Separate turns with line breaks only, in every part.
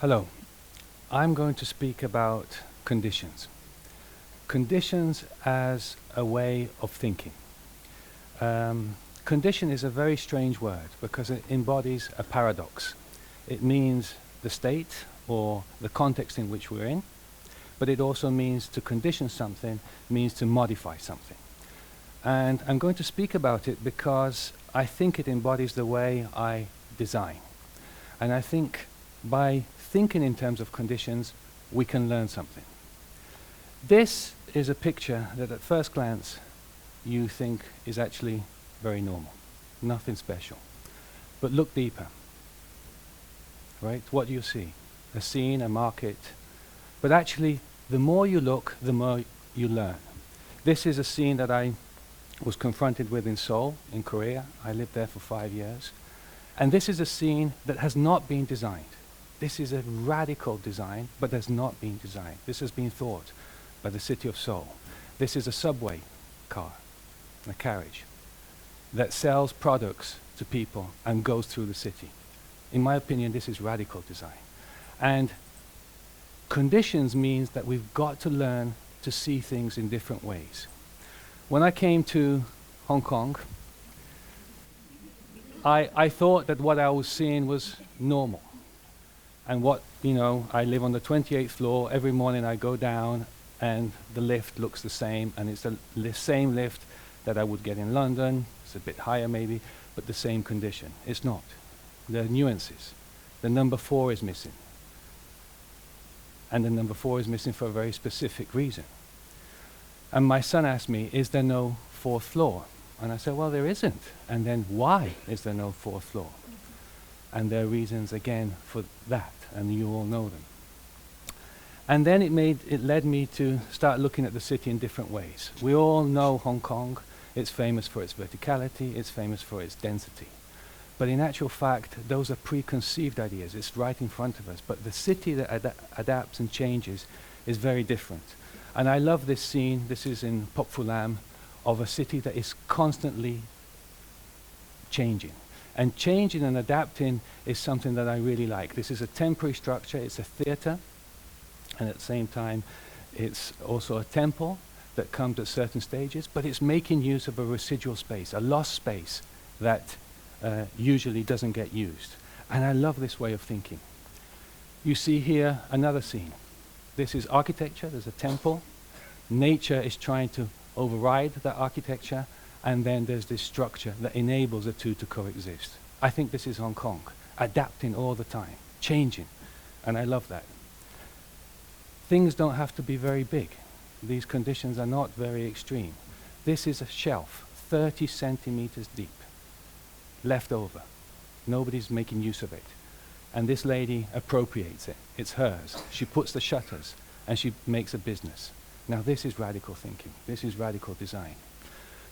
Hello. I'm going to speak about conditions. Conditions as a way of thinking. Condition is a very strange word because it embodies a paradox. It means the state or the context in which we're in, but it also means to condition something means to modify something. And I'm going to speak about it because I think it embodies the way I design. And I think by thinking in terms of conditions, we can learn something. This is a picture that at first glance you think is actually very normal, nothing special. But look deeper, right? What do you see? A scene, a market. But actually, the more you look, the more you learn. This is a scene that I was confronted with in Seoul, in Korea. I lived there for 5 years. And this is a scene that has not been designed. This is a radical design, but has not been designed. This has been thought by the city of Seoul. This is a subway car, a carriage, that sells products to people and goes through the city. In my opinion, this is radical design. And conditions means that we've got to learn to see things in different ways. When I came to Hong Kong, I thought that what I was seeing was normal. And I live on the 28th floor. Every morning I go down and the lift looks the same, and it's the same lift that I would get in London. It's a bit higher maybe, but the same condition. It's not. There are nuances. The number 4 is missing. And the number 4 is missing for a very specific reason. And my son asked me, is there no 4th floor? And I said, well, there isn't. And then why is there no 4th floor? And there are reasons again for that, and you all know them. And then it led me to start looking at the city in different ways. We all know Hong Kong. It's famous for its verticality. It's famous for its density. But in actual fact, those are preconceived ideas. It's right in front of us. But the city that adapts and changes is very different. And I love this scene. This is in Pok Fu Lam, of a city that is constantly changing. And changing and adapting is something that I really like. This is a temporary structure. It's a theater. And at the same time, it's also a temple that comes at certain stages. But it's making use of a residual space, a lost space that usually doesn't get used. And I love this way of thinking. You see here another scene. This is architecture. There's a temple. Nature is trying to override that architecture. And then there's this structure that enables the two to coexist. I think this is Hong Kong, adapting all the time, changing, and I love that. Things don't have to be very big. These conditions are not very extreme. This is a shelf, 30 centimeters deep, left over. Nobody's making use of it. And this lady appropriates it. It's hers. She puts the shutters, and she makes a business. Now this is radical thinking. This is radical design.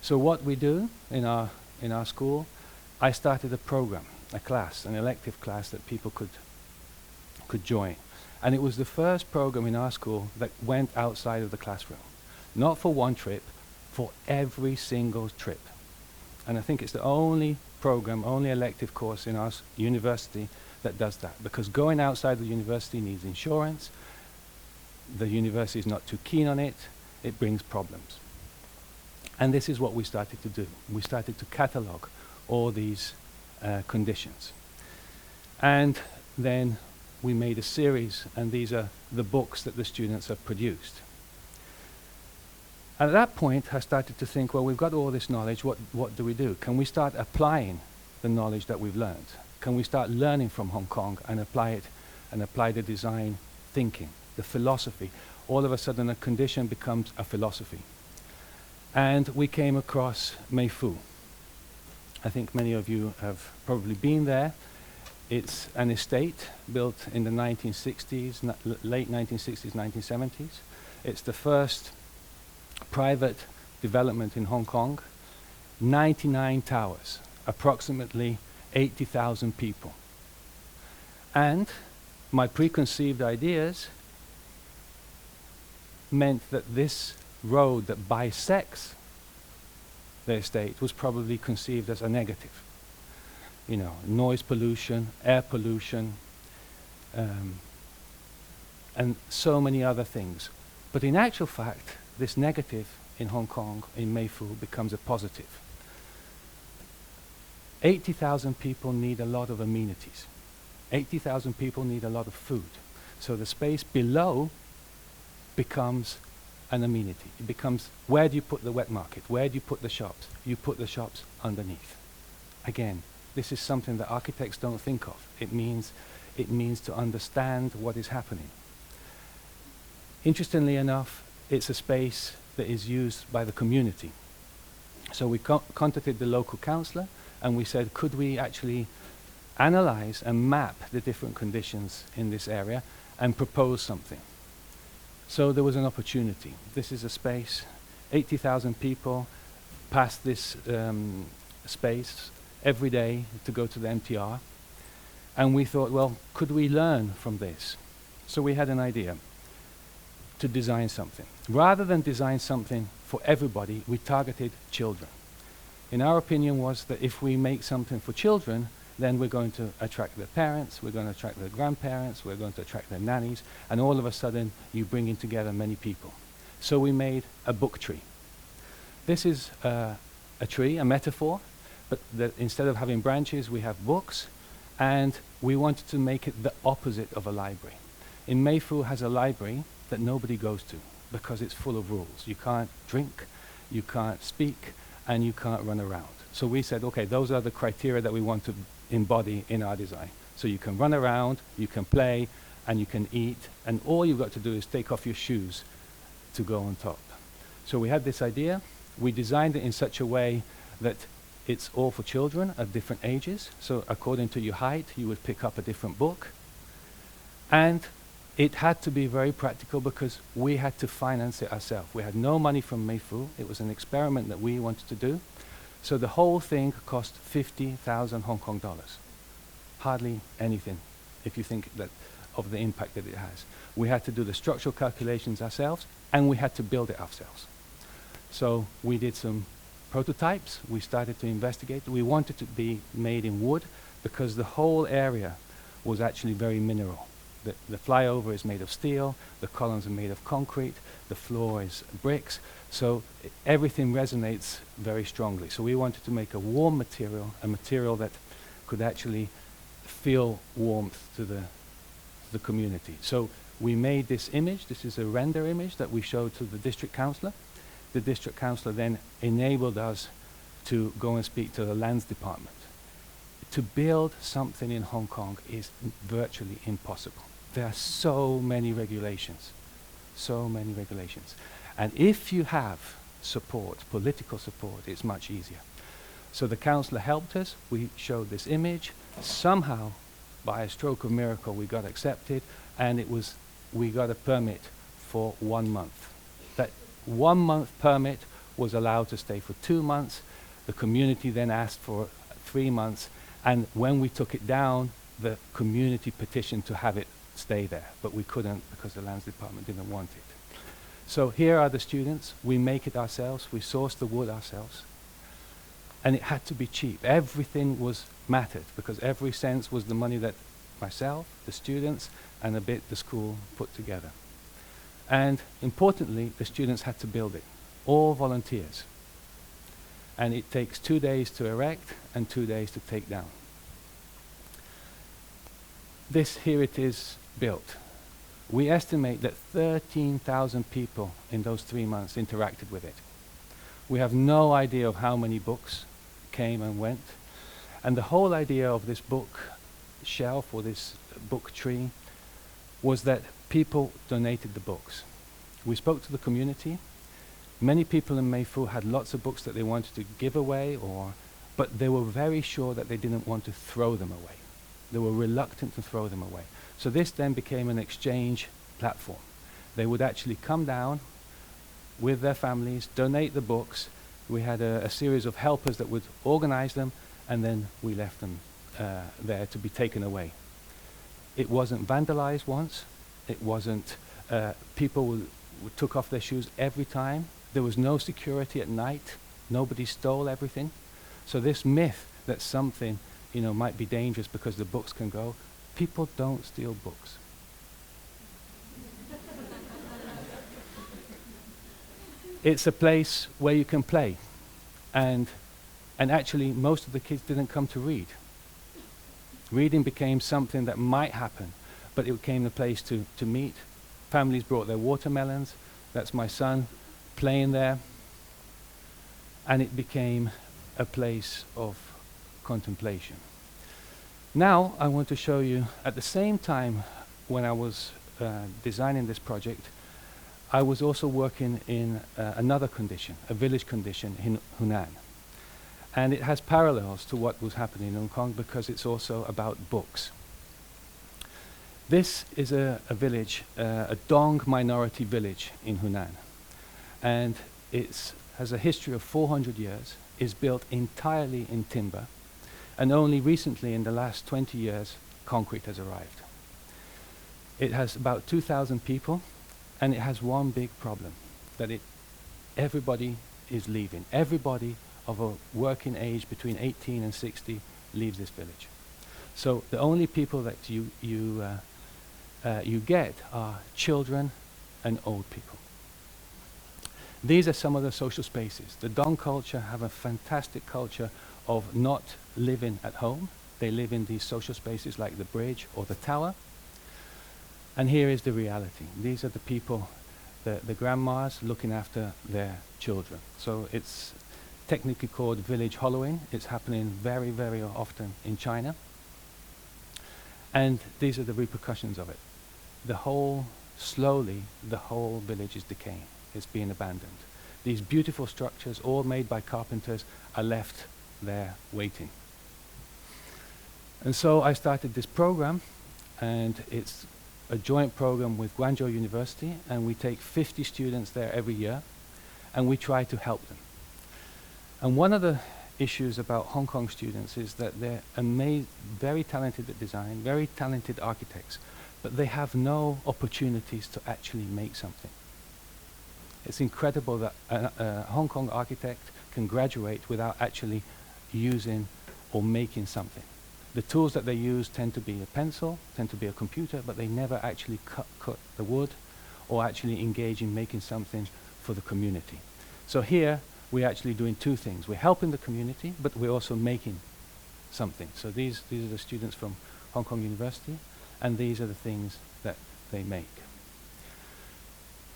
So what we do in our school, I started a program, a class, an elective class that people could join. And it was the first program in our school that went outside of the classroom. Not for one trip, for every single trip. And I think it's the only program, only elective course in our university that does that. Because going outside the university needs insurance. The university is not too keen on it. It brings problems. And this is what we started to do. We started to catalog all these conditions. And then we made a series, and these are the books that the students have produced. At that point, I started to think, well, we've got all this knowledge, what do we do? Can we start applying the knowledge that we've learned? Can we start learning from Hong Kong and apply it, and apply the design thinking, the philosophy? All of a sudden, a condition becomes a philosophy. And we came across Mei Foo. I think many of you have probably been there. It's an estate built in the 1960s, late 1960s, 1970s. It's the first private development in Hong Kong. 99 towers, approximately 80,000 people. And my preconceived ideas meant that this road that bisects the estate was probably conceived as a negative. Noise pollution, air pollution, and so many other things. But in actual fact, this negative in Hong Kong, in Mei Foo, becomes a positive. 80,000 people need a lot of amenities. 80,000 people need a lot of food. So the space below becomes an amenity. It becomes, where do you put the wet market? Where do you put the shops? You put the shops underneath. Again, this is something that architects don't think of. It means to understand what is happening. Interestingly enough, it's a space that is used by the community. So we contacted the local councillor and we said, could we actually analyze and map the different conditions in this area and propose something? So there was an opportunity. This is a space, 80,000 people pass this space every day to go to the MTR. And we thought, well, could we learn from this? So we had an idea to design something. Rather than design something for everybody, we targeted children. In our opinion was that if we make something for children, then we're going to attract their parents, we're going to attract their grandparents, we're going to attract their nannies, and all of a sudden you bring in together many people. So we made a book tree. This is a tree, a metaphor, but instead of having branches, we have books, and we wanted to make it the opposite of a library. In Mei Foo has a library that nobody goes to because it's full of rules. You can't drink, you can't speak, and you can't run around. So we said, okay, those are the criteria that we want to embody in our design. So you can run around, you can play, and you can eat, and all you've got to do is take off your shoes to go on top. So we had this idea. We designed it in such a way that it's all for children at different ages. So according to your height, you would pick up a different book. And it had to be very practical because we had to finance it ourselves. We had no money from Mei Foo. It was an experiment that we wanted to do. So the whole thing cost 50,000 Hong Kong dollars. Hardly anything, if you think that of the impact that it has. We had to do the structural calculations ourselves, and we had to build it ourselves. So we did some prototypes. We started to investigate. We wanted to be made in wood because the whole area was actually very mineral. The flyover is made of steel, the columns are made of concrete, the floor is bricks, so everything resonates very strongly. So we wanted to make a warm material, a material that could actually feel warmth to the community. So we made this image. This is a render image that we showed to the district councillor. The district councillor then enabled us to go and speak to the lands department. To build something in Hong Kong is virtually impossible. There are so many regulations, so many regulations. And if you have support, political support, it's much easier. So the councillor helped us. We showed this image. Somehow, by a stroke of miracle, we got accepted, and we got a permit for 1 month. That 1 month permit was allowed to stay for 2 months. The community then asked for 3 months, and when we took it down, the community petitioned to have it stay there, but we couldn't because the lands department didn't want it. So here are the students. We make it ourselves. We source the wood ourselves. And it had to be cheap. Everything was mattered because every cent was the money that myself, the students, and a bit the school put together. And importantly, the students had to build it. All volunteers. And it takes 2 days to erect and 2 days to take down. This, here it is built. We estimate that 13,000 people in those 3 months interacted with it. We have no idea of how many books came and went. And the whole idea of this book shelf or this book tree was that people donated the books. We spoke to the community. Many people in Mei Foo had lots of books that they wanted to give away, but they were very sure that they didn't want to throw them away. They were reluctant to throw them away. So this then became an exchange platform. They would actually come down with their families, donate the books. We had a series of helpers that would organize them, and then we left them there to be taken away. It wasn't vandalized once. It wasn't, people took off their shoes every time. There was no security at night. Nobody stole everything. So this myth that something might be dangerous because the books can go. People don't steal books. it's a place where you can play. And actually, most of the kids didn't come to read. Reading became something that might happen, but it became a place to meet. Families brought their watermelons. That's my son playing there. And it became a place of contemplation. Now, I want to show you, at the same time when I was designing this project, I was also working in another condition, a village condition in Hunan. And it has parallels to what was happening in Hong Kong because it's also about books. This is a village, a Dong minority village in Hunan. And it has a history of 400 years, is built entirely in timber, and only recently, in the last 20 years, concrete has arrived. It has about 2,000 people, and it has one big problem, that everybody is leaving. Everybody of a working age between 18 and 60 leaves this village. So the only people that you get are children and old people. These are some of the social spaces. The Dong culture have a fantastic culture of not living at home. They live in these social spaces like the bridge or the tower. And here is the reality. These are the people, the grandmas looking after their children. So it's technically called village hollowing. It's happening very, very often in China. And these are the repercussions of it. Slowly, the whole village is decaying. It's being abandoned. These beautiful structures, all made by carpenters, are left there waiting. And so I started this program, and it's a joint program with Guangzhou University, and we take 50 students there every year, and we try to help them. And one of the issues about Hong Kong students is that they're very talented at design, very talented architects, but they have no opportunities to actually make something. It's incredible that a Hong Kong architect can graduate without actually using or making something. The tools that they use tend to be a pencil, tend to be a computer, but they never actually cut the wood or actually engage in making something for the community. So here, we're actually doing two things. We're helping the community, but we're also making something. So these are the students from Hong Kong University, and these are the things that they make.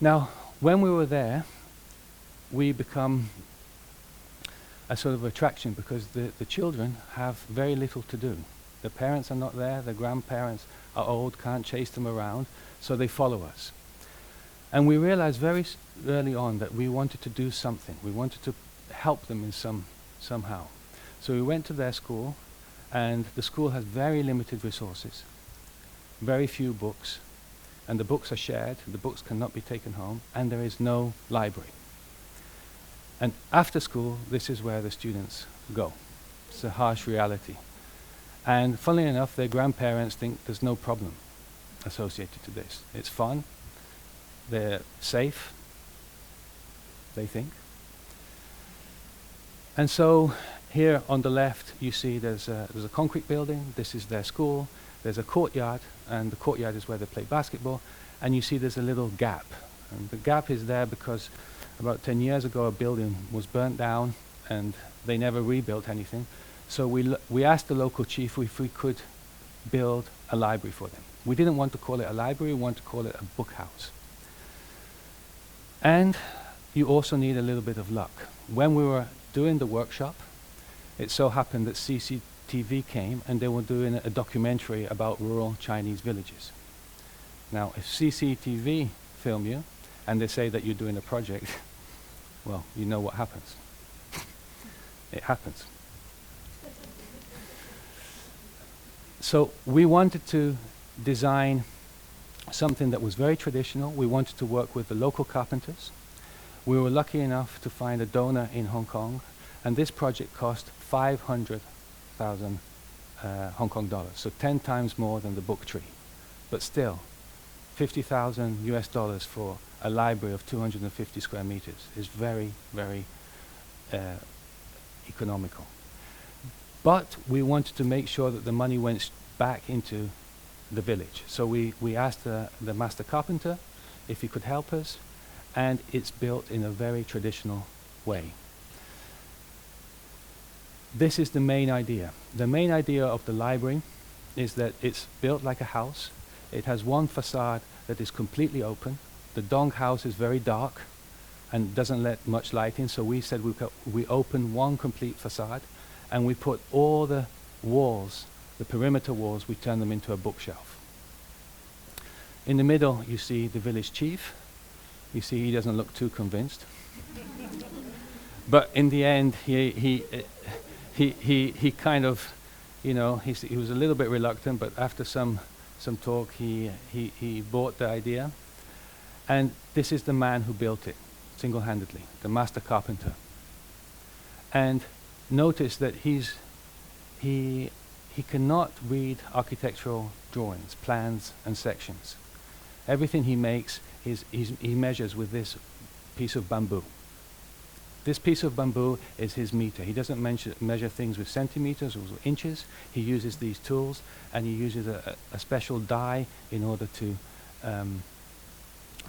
Now, when we were there, we become a sort of attraction because the children have very little to do. The parents are not there, the grandparents are old, can't chase them around, so they follow us. And we realized very early on that we wanted to do something. We wanted to help them in somehow. So we went to their school, and the school has very limited resources, very few books, and the books are shared, the books cannot be taken home, and there is no library. And after school, this is where the students go. It's a harsh reality. And funnily enough, their grandparents think there's no problem associated to this. It's fun, they're safe, they think. And so here on the left, you see there's a concrete building. This is their school. There's a courtyard, and the courtyard is where they play basketball. And you see there's a little gap. And the gap is there because about 10 years ago, a building was burnt down, and they never rebuilt anything. So we asked the local chief if we could build a library for them. We didn't want to call it a library, we wanted to call it a book house. And you also need a little bit of luck. When we were doing the workshop, it so happened that CCTV came, and they were doing a documentary about rural Chinese villages. Now, if CCTV film you, and they say that you're doing a project, well, you know what happens. It happens. So we wanted to design something that was very traditional. We wanted to work with the local carpenters. We were lucky enough to find a donor in Hong Kong, and this project cost 500,000 Hong Kong dollars, so 10 times more than the book tree. But still, 50,000 US dollars for a library of 250 square meters is very, very economical. But we wanted to make sure that the money went back into the village. So we asked the master carpenter if he could help us, and it's built in a very traditional way. This is the main idea. The main idea of the library is that it's built like a house. It has one facade that is completely open. The Dong house is very dark and doesn't let much light in, so we said we open one complete facade, and we put all the walls, the perimeter walls, we turn them into a bookshelf. In the middle you see the village chief. You see he doesn't look too convinced. But in the end he kind of, you know, he was a little bit reluctant, but after some talk he bought the idea. And this is the man who built it single-handedly, the master carpenter. And notice that he cannot read architectural drawings, plans and sections. Everything he makes he measures with this piece of bamboo. This piece of bamboo is his meter. He doesn't measure things with centimeters or with inches. He uses these tools, and he uses a special die in order to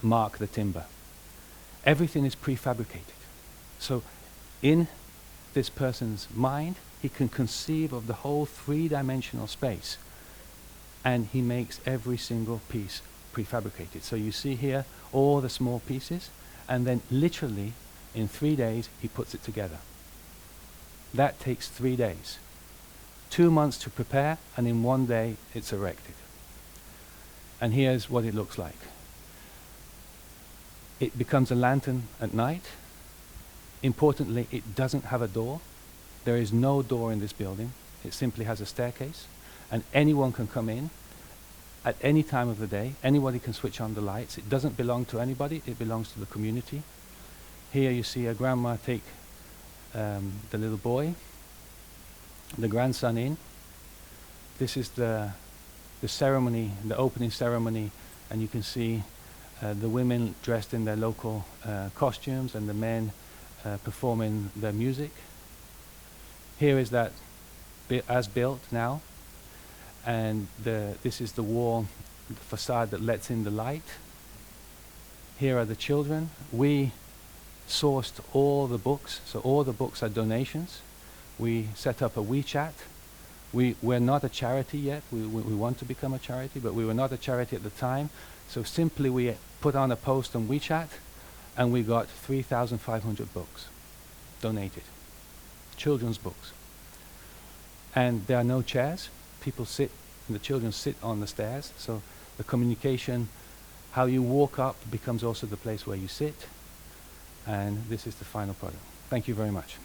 mark the timber. Everything is prefabricated. So in this person's mind, he can conceive of the whole three-dimensional space, and he makes every single piece prefabricated. So you see here all the small pieces, and then literally in 3 days he puts it together. That takes 3 days. 2 months to prepare, and in 1 day it's erected. And here's what it looks like. It becomes a lantern at night. Importantly, it doesn't have a door. There is no door in this building. It simply has a staircase, and anyone can come in at any time of the day. Anybody can switch on the lights. It doesn't belong to anybody. It belongs to the community. Here you see a grandma take the little boy, the grandson in. This is the ceremony, the opening ceremony, and you can see the women dressed in their local costumes, and the men performing their music. Here is that as built now, and this is the wall, the facade that lets in the light. Here are the children. We sourced all the books, so all the books are donations. We set up a WeChat. We're not a charity yet. We want to become a charity, but we were not a charity at the time. So simply we put on a post on WeChat, and we got 3,500 books donated, children's books. And there are no chairs. People sit, and the children sit on the stairs. So the communication, how you walk up, becomes also the place where you sit. And this is the final product. Thank you very much.